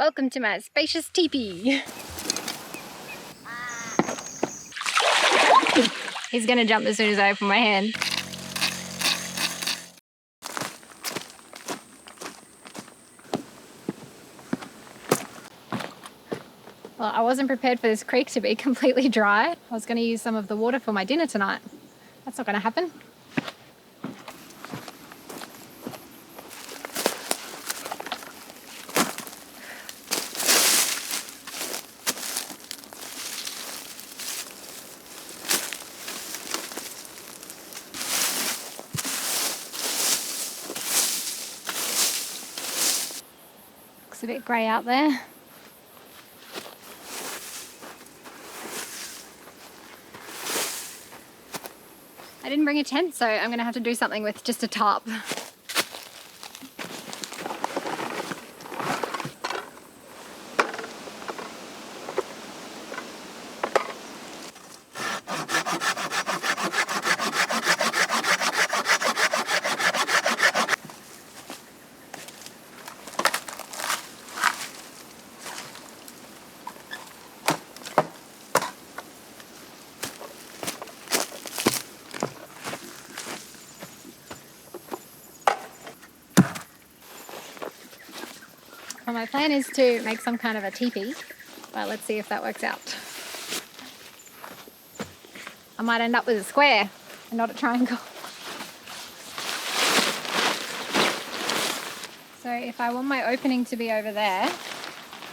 Welcome to my spacious teepee. He's gonna jump as soon as I open my hand. Well, I wasn't prepared for this creek to be completely dry. I was going to use some of the water for my dinner tonight. That's not going to happen. Looks a bit grey out there. I didn't bring a tent, so I'm going to have to do something with just a tarp. Well, my plan is to make some kind of a teepee, but let's see if that works out. I might end up with a square and not a triangle. So if I want my opening to be over there,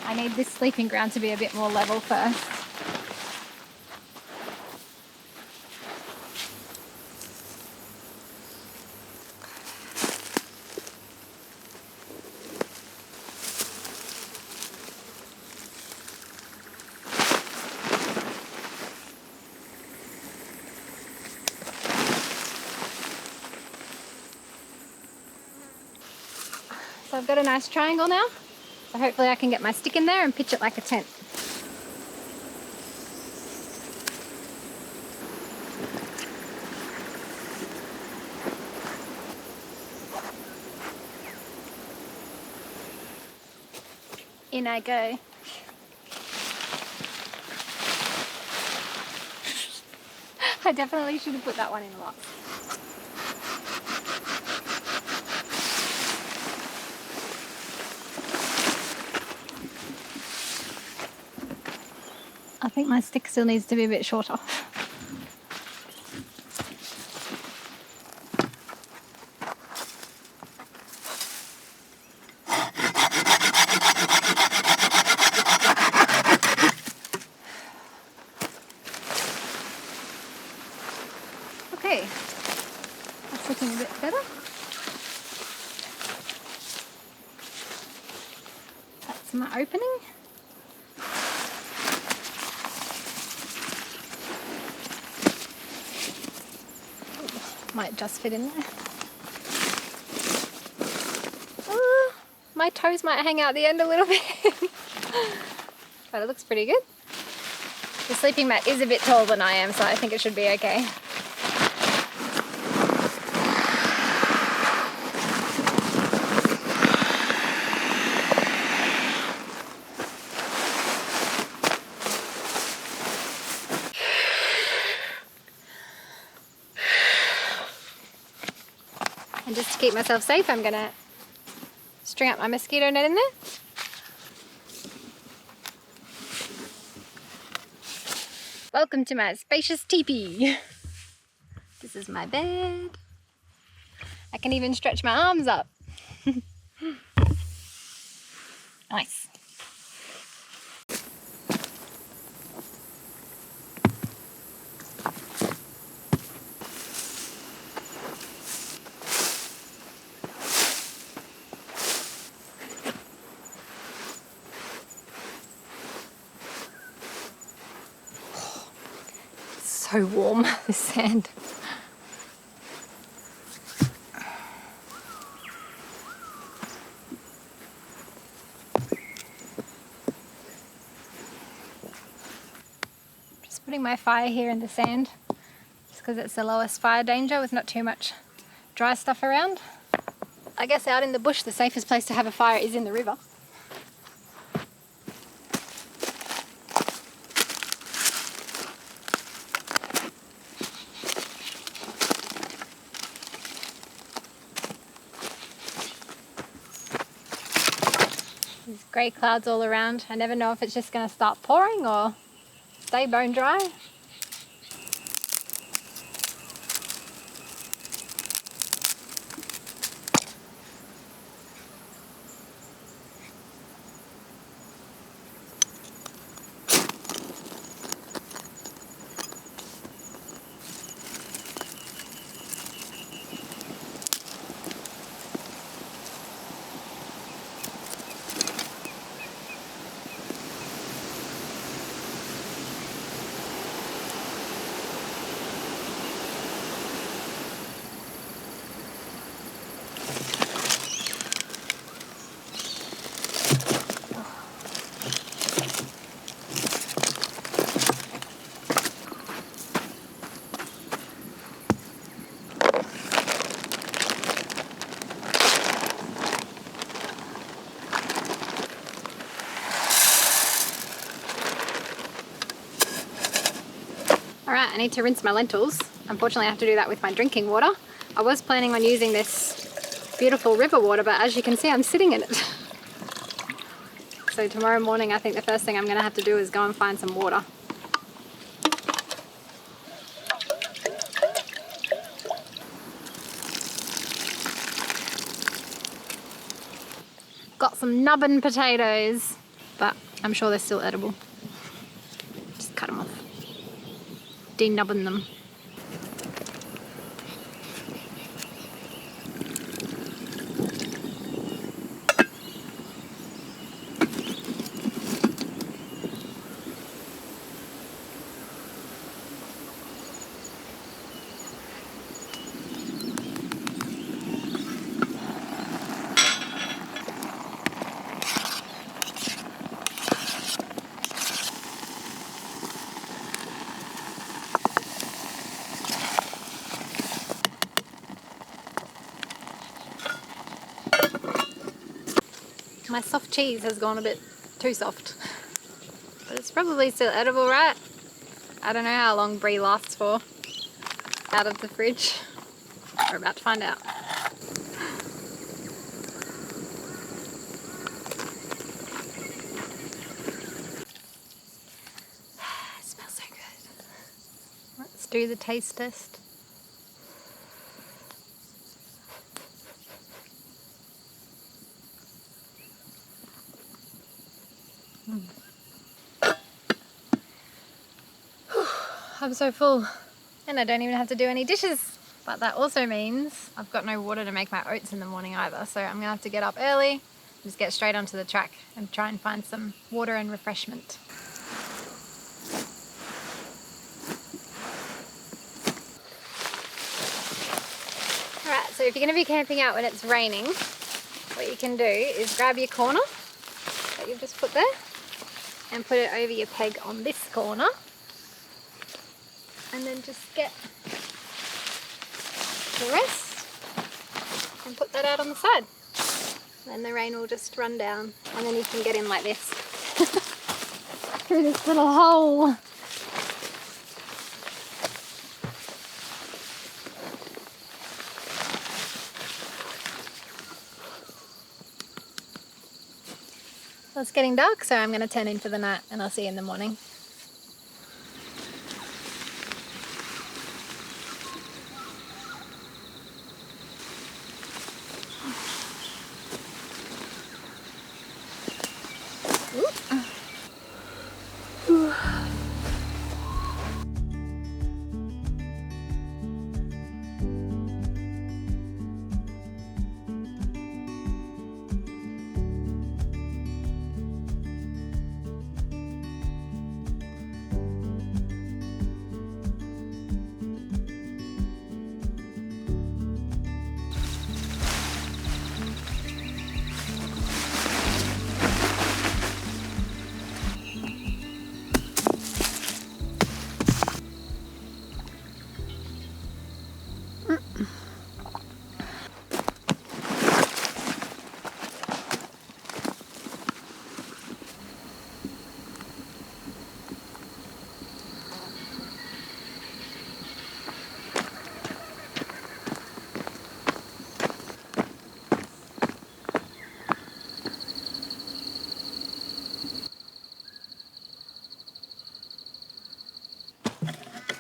I need this sleeping ground to be a bit more level first. So I've got a nice triangle now, so hopefully I can get my stick in there and pitch it like a tent. In I go. I definitely should have put that one in a lot. I think my stick still needs to be a bit shorter. Okay, that's looking a bit better. That's my opening. Might just fit in there. My toes might hang out the end a little bit. But it looks pretty good. The sleeping mat is a bit taller than I am, so I think it should be okay. And just to keep myself safe, I'm going to string up my mosquito net in there. Welcome to my spacious teepee. This is my bed. I can even stretch my arms up. Nice. So warm, the sand. Just putting my fire here in the sand, just because it's the lowest fire danger with not too much dry stuff around. I guess out in the bush the safest place to have a fire is in the river. There's grey clouds all around. I never know if it's just going to start pouring or stay bone dry. Alright, I need to rinse my lentils. Unfortunately I have to do that with my drinking water. I was planning on using this beautiful river water, but as you can see I'm sitting in it. So tomorrow morning I think the first thing I'm going to have to do is go and find some water. Got some nubbin potatoes, but I'm sure they're still edible. Just cut them off. De-nubbin them. My soft cheese has gone a bit too soft, but it's probably still edible, right? I don't know how long brie lasts for out of the fridge. We're about to find out. It smells so good. Let's do the taste test. I'm so full and I don't even have to do any dishes, but that also means I've got no water to make my oats in the morning either, so I'm gonna have to get up early, just get straight onto the track and try and find some water and refreshment. Alright, so if you're going to be camping out when it's raining, what you can do is grab your corner that you've just put there and put it over your peg on this corner, and then just get the rest and put that out on the side. Then the rain will just run down and then you can get in like this through this little hole. Well, it's getting dark, so I'm going to turn in for the night and I'll see you in the morning.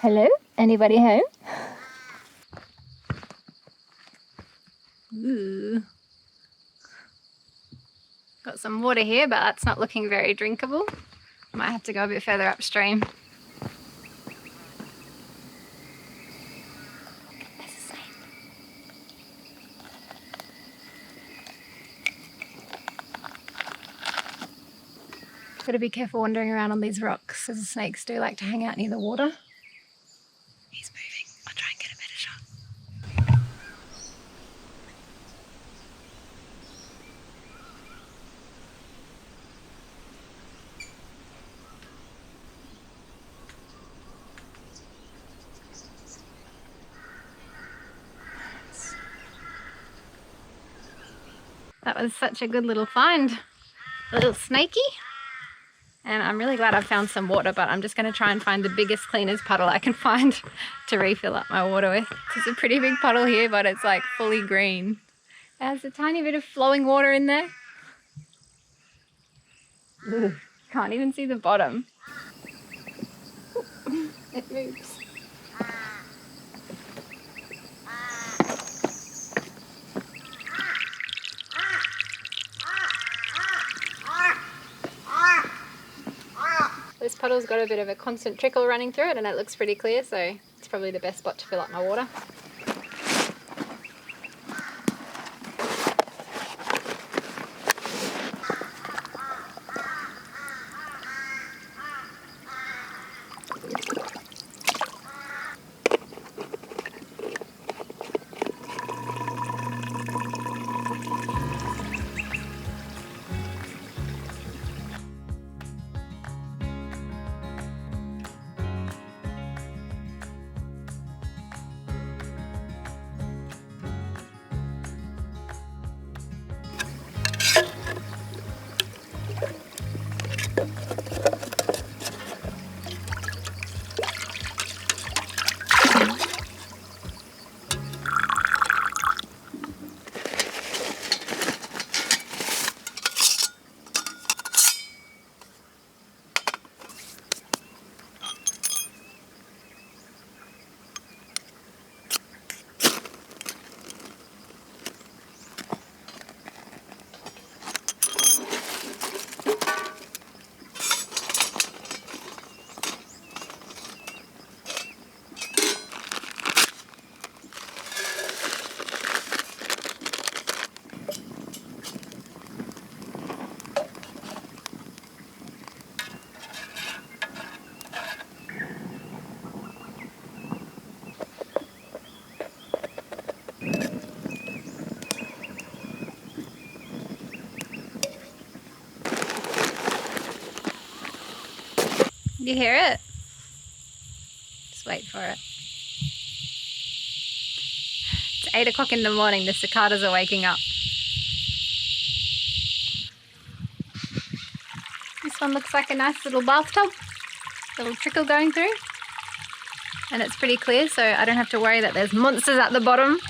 Hello? Anybody home? Ooh. Got some water here, but that's not looking very drinkable. Might have to go a bit further upstream. There's a snake. Gotta be careful wandering around on these rocks, as the snakes do like to hang out near the water. He's moving. I'll try and get a better shot. That was such a good little find. A little snaky. And I'm really glad I found some water, but I'm just going to try and find the biggest, cleanest puddle I can find to refill up my water with. It's a pretty big puddle here, but it's like fully green. It has a tiny bit of flowing water in there. Ugh, can't even see the bottom. It moves. This puddle's got a bit of a constant trickle running through it and it looks pretty clear, so it's probably the best spot to fill up my water. You hear it? Just wait for it. It's 8 o'clock in the morning, the cicadas are waking up. This one looks like a nice little bathtub. Little trickle going through. And it's pretty clear, so I don't have to worry that there's monsters at the bottom.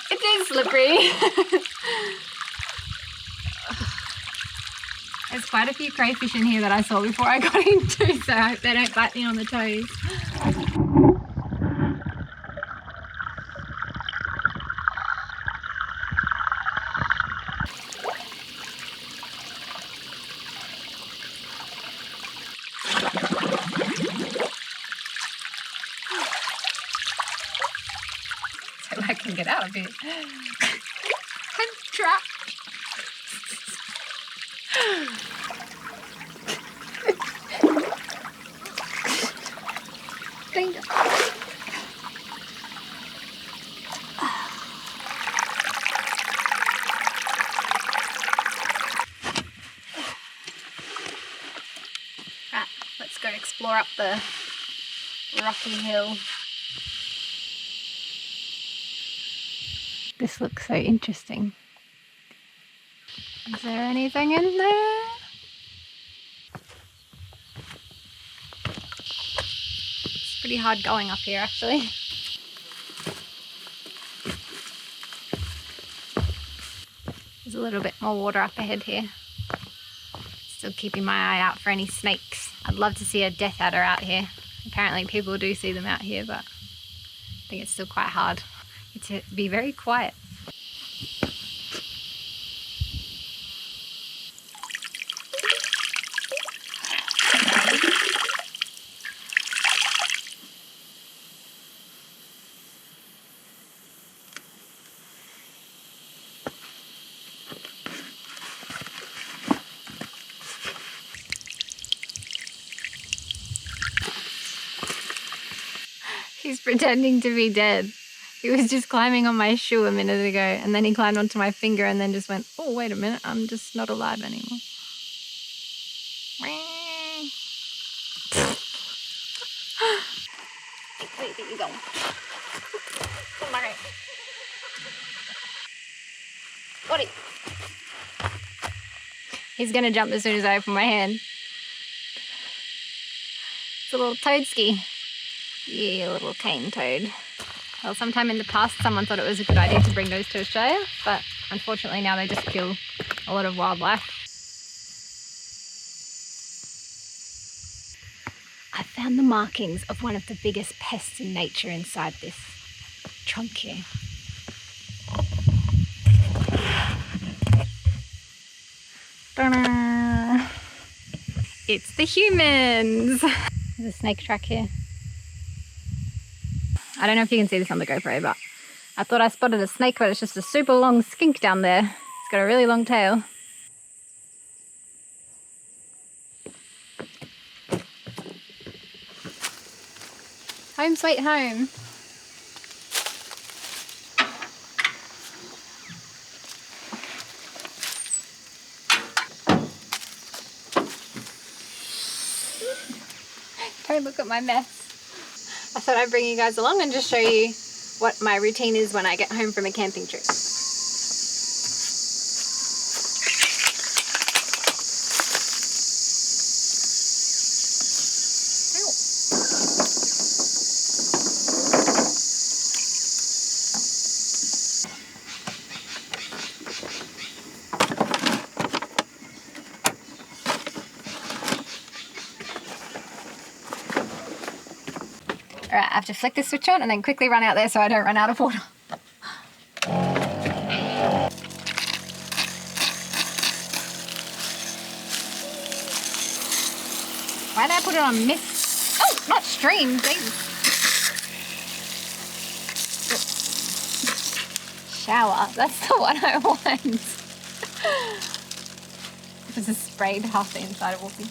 It is slippery. There's quite a few crayfish in here that I saw before I got into, so I hope they don't bite me on the toes. So I can get out of here. I'm trapped. Danger. Right, let's go explore up the rocky hill. This looks so interesting. Is there anything in there? It's pretty hard going up here actually. There's a little bit more water up ahead here. Still keeping my eye out for any snakes. I'd love to see a death adder out here. Apparently people do see them out here, but I think it's still quite hard. To be very quiet. He's pretending to be dead. He was just climbing on my shoe a minute ago, and then he climbed onto my finger and then just went, oh, wait a minute, I'm just not alive anymore. Wait, there you go. Come on. What are you? He's gonna jump as soon as I open my hand. It's a little toadski. Yeah, a little cane toad. Well, sometime in the past, someone thought it was a good idea to bring those to Australia, but unfortunately now they just kill a lot of wildlife. I found the markings of one of the biggest pests in nature inside this trunk here. Ta-da! It's the humans! There's a snake track here. I don't know if you can see this on the GoPro, but I thought I spotted a snake, but it's just a super long skink down there. It's got a really long tail. Home sweet home. Don't look at my mess. I thought I'd bring you guys along and just show you what my routine is when I get home from a camping trip. Alright, I have to flick this switch on and then quickly run out there so I don't run out of water. Why did I put it on mist? Oh, not stream, please. Shower, that's the one I want. This is sprayed half the inside of Wolfie.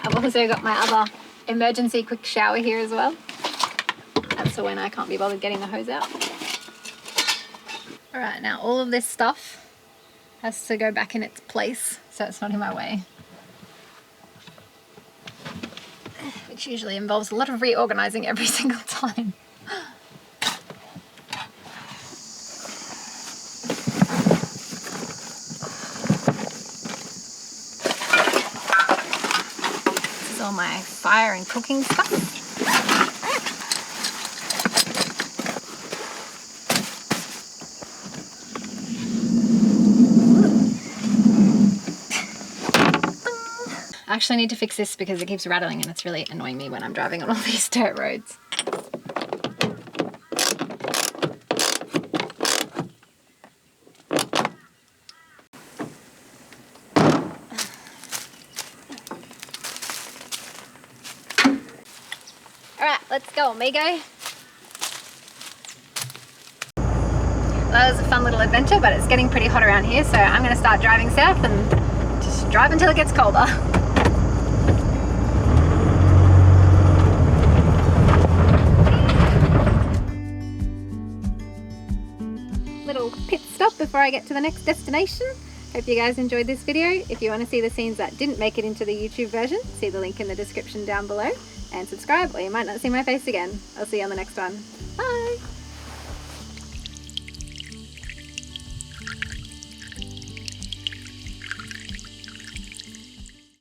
I've also got my other emergency quick shower here as well. That's for when I can't be bothered getting the hose out. Alright, now all of this stuff has to go back in its place so it's not in my way. Which usually involves a lot of reorganizing every single time. All my fire and cooking stuff. I actually need to fix this because it keeps rattling and it's really annoying me when I'm driving on all these dirt roads. Alright, let's go, amigo. That was a fun little adventure, but it's getting pretty hot around here, so I'm going to start driving south and just drive until it gets colder. Little pit stop before I get to the next destination. Hope you guys enjoyed this video. If you want to see the scenes that didn't make it into the YouTube version, see the link in the description down below. And subscribe or you might not see my face again. I'll see you on the next one. Bye!